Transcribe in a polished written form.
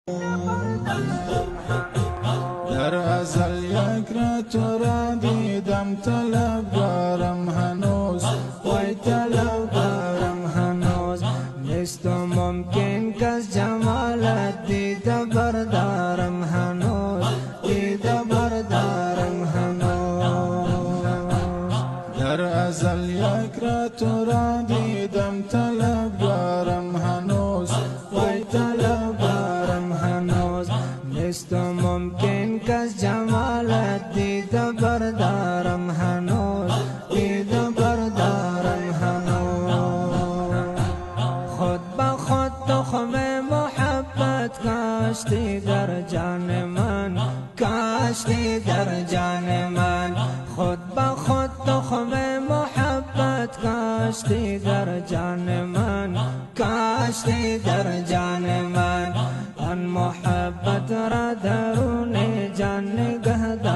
در ازل یک را تو را دیدم، طلبگارم هنوز، وای طلبگارم هنوز. نیست ممکن کس جمالت دیده بردارم هنوز، دیده بردارم هنوز. در ازل یک را تو را دیدم، طلبگارم هنوز، وای طلبگارم هنوز. نیست ممکن کس جمالت دیده بردارم هنوز، دیده بردارم هنوز. خود به خود تخم محبت کاشتی در جان من، کاشتی در جان من. خود به خود تخم محبت کاشتی در جان من، کاشتی در جان من. آن محبت را درون جان نگه دار.